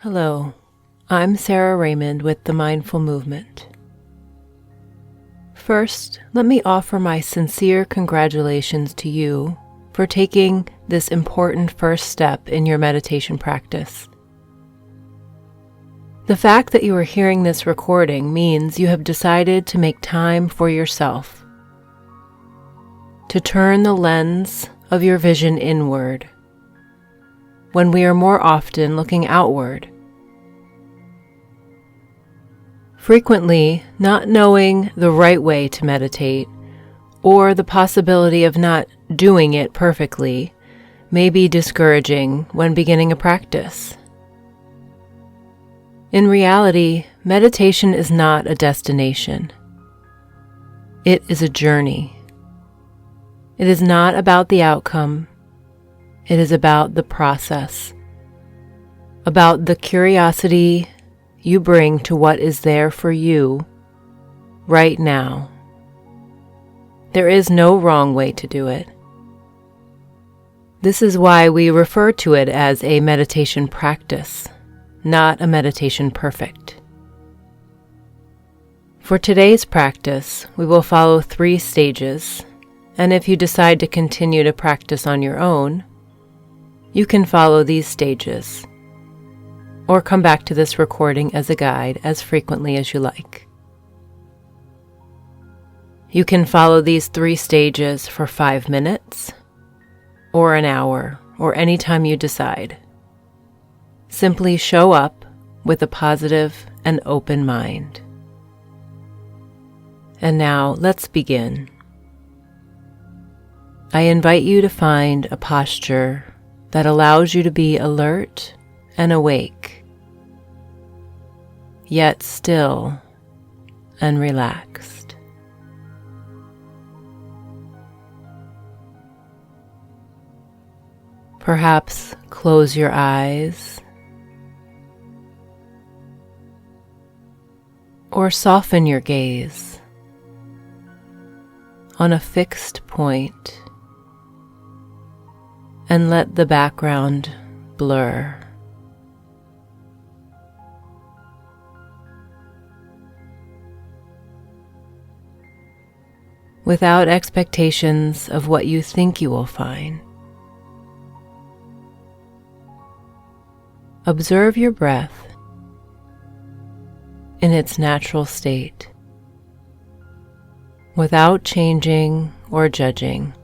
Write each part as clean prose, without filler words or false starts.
Hello, I'm Sara Raymond with the Mindful Movement. First, let me offer my sincere congratulations to you for taking this important first step in your meditation practice. The fact that you are hearing this recording means you have decided to make time for yourself, to turn the lens of your vision inward, when we are more often looking outward. Frequently, not knowing the right way to meditate, or the possibility of not doing it perfectly, may be discouraging when beginning a practice. In reality, meditation is not a destination. It is a journey. It is not about the outcome. It is about the process, about the curiosity you bring to what is there for you right now. There is no wrong way to do it. This is why we refer to it as a meditation practice, not a meditation perfect. For today's practice, we will follow 3 stages, and if you decide to continue to practice on your own, you can follow these stages, or come back to this recording as a guide as frequently as you like. You can follow these 3 stages for 5 minutes, or an hour, or any time you decide. Simply show up with a positive and open mind. And now let's begin. I invite you to find a posture that allows you to be alert and awake, yet still and relaxed. Perhaps close your eyes or soften your gaze on a fixed point and let the background blur. Without expectations of what you think you will find. Observe your breath in its natural state, without changing or judging.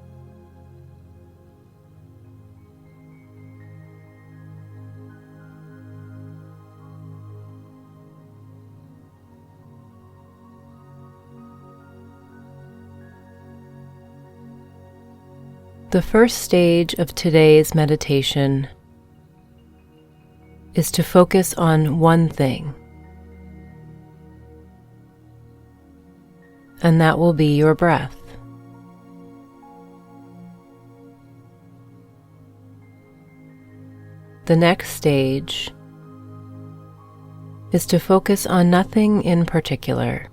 The first stage of today's meditation is to focus on one thing, and that will be your breath. The next stage is to focus on nothing in particular,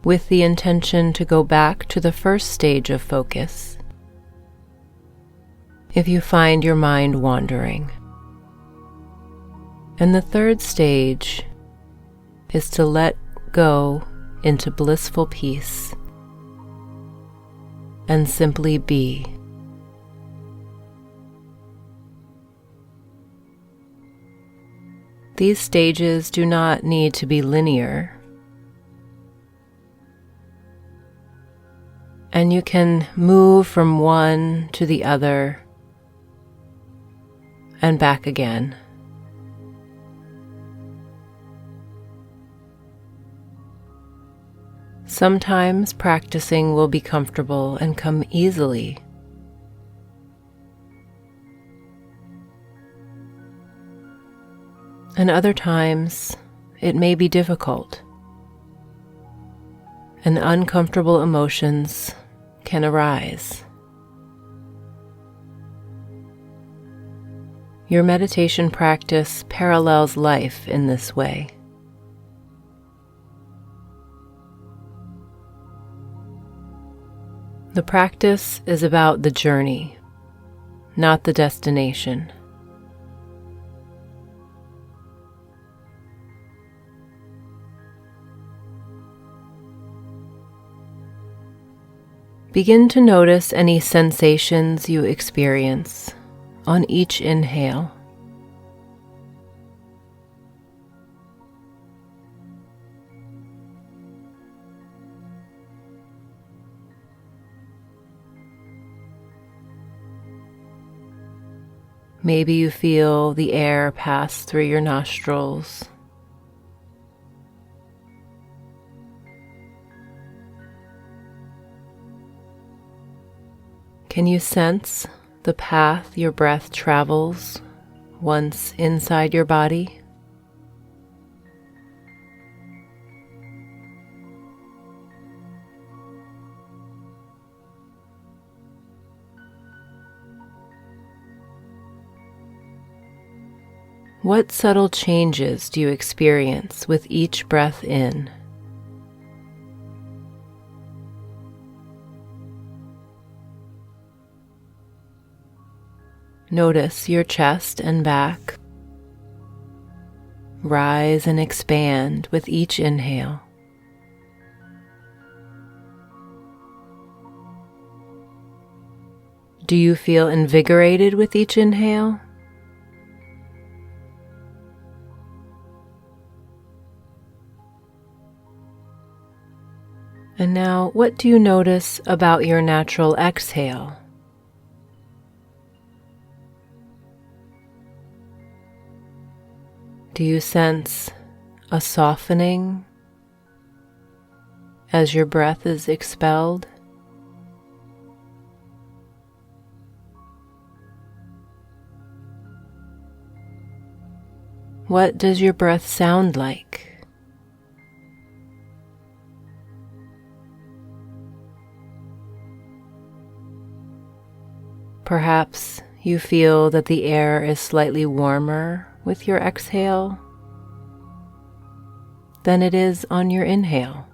with the intention to go back to the first stage of focus if you find your mind wandering. And the third stage is to let go into blissful peace and simply be. These stages do not need to be linear, and you can move from one to the other and back again. Sometimes practicing will be comfortable and come easily. And other times it may be difficult, and uncomfortable emotions can arise. Your meditation practice parallels life in this way. The practice is about the journey, not the destination. Begin to notice any sensations you experience on each inhale. Maybe you feel the air pass through your nostrils. Can you sense the path your breath travels once inside your body? What subtle changes do you experience with each breath in? Notice your chest and back rise and expand with each inhale. Do you feel invigorated with each inhale? And now, what do you notice about your natural exhale? Do you sense a softening as your breath is expelled? What does your breath sound like? Perhaps you feel that the air is slightly warmer with your exhale than it is on your inhale.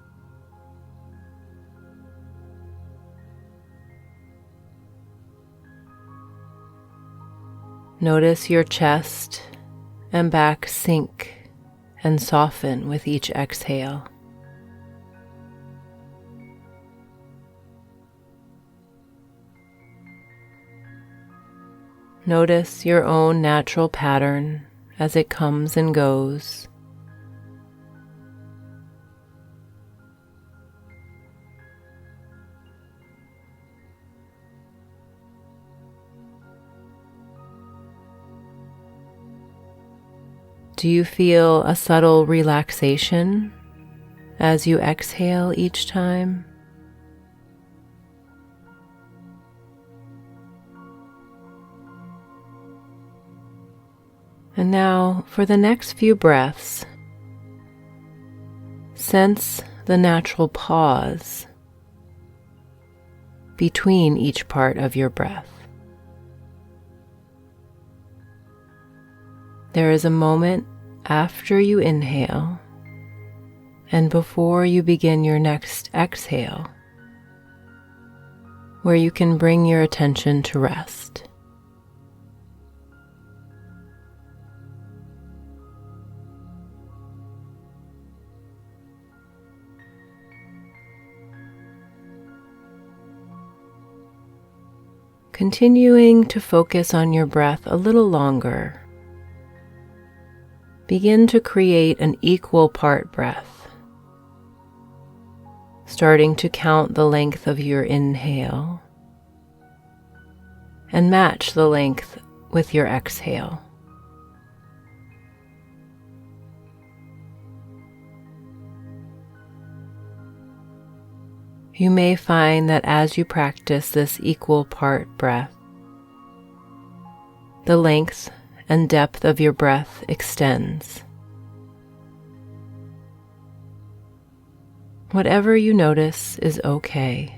Notice your chest and back sink and soften with each exhale. Notice your own natural pattern as it comes and goes. Do you feel a subtle relaxation as you exhale each time? And now, for the next few breaths, sense the natural pause between each part of your breath. There is a moment after you inhale and before you begin your next exhale where you can bring your attention to rest. Continuing to focus on your breath a little longer, begin to create an equal part breath, starting to count the length of your inhale and match the length with your exhale. You may find that as you practice this equal part breath, the length and depth of your breath extends. Whatever you notice is okay.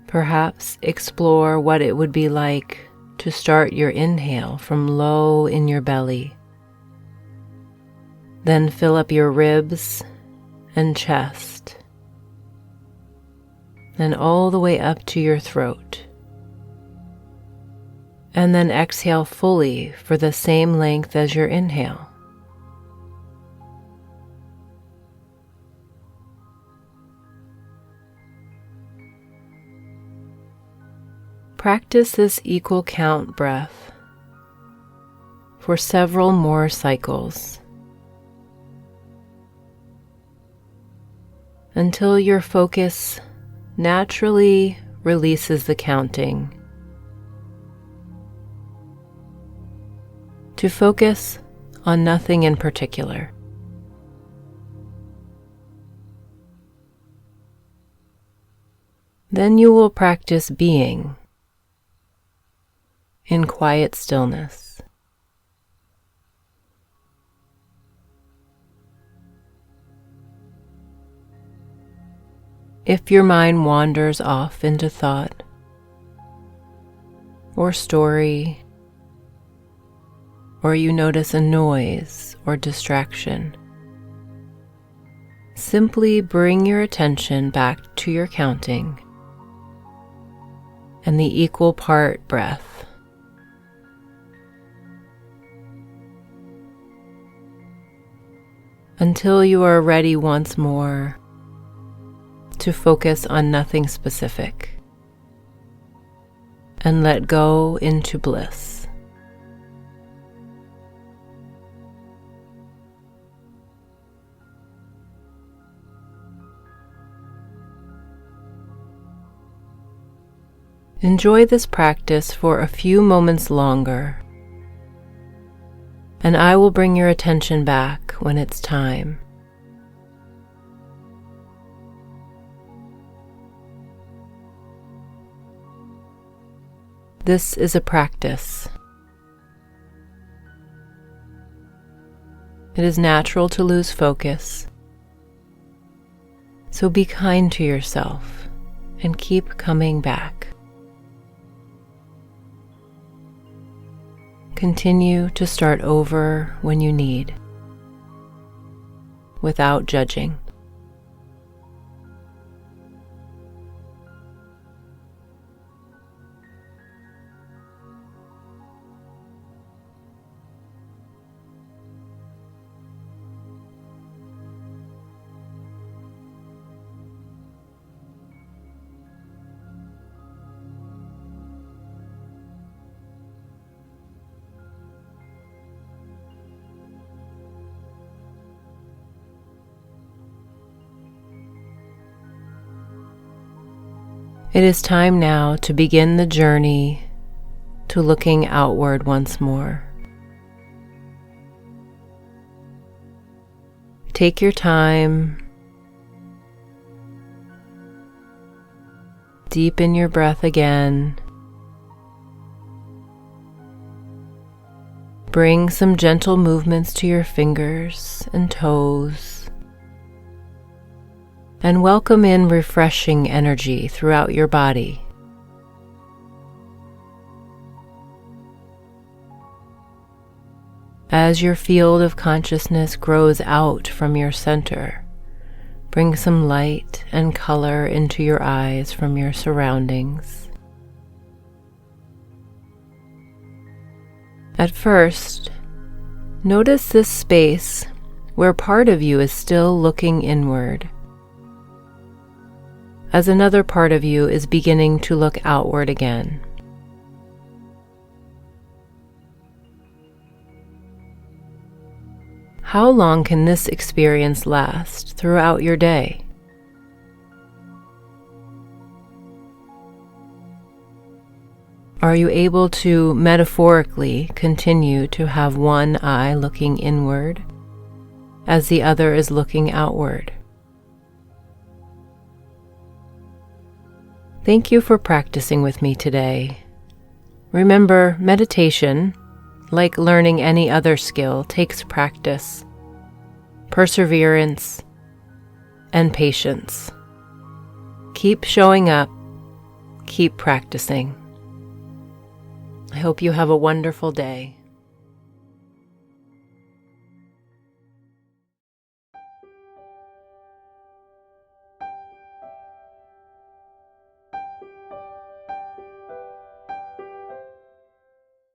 Perhaps explore what it would be like to start your inhale from low in your belly. Then fill up your ribs and chest, then all the way up to your throat. And then exhale fully for the same length as your inhale. Practice this equal count breath for several more cycles until your focus naturally releases the counting to focus on nothing in particular. Then you will practice being in quiet stillness. If your mind wanders off into thought or story, or you notice a noise or distraction, simply bring your attention back to your counting and the equal part breath. Until you are ready once more to focus on nothing specific and let go into bliss. Enjoy this practice for a few moments longer, and I will bring your attention back when it's time. This is a practice. It is natural to lose focus, so be kind to yourself and keep coming back. Continue to start over when you need, without judging. It is time now to begin the journey to looking outward once more. Take your time, deepen your breath again, bring some gentle movements to your fingers and toes, and welcome in refreshing energy throughout your body. As your field of consciousness grows out from your center, bring some light and color into your eyes from your surroundings. At first, notice this space where part of you is still looking inward, as another part of you is beginning to look outward again. How long can this experience last throughout your day? Are you able to metaphorically continue to have one eye looking inward as the other is looking outward? Thank you for practicing with me today. Remember, meditation, like learning any other skill, takes practice, perseverance, and patience. Keep showing up, keep practicing. I hope you have a wonderful day.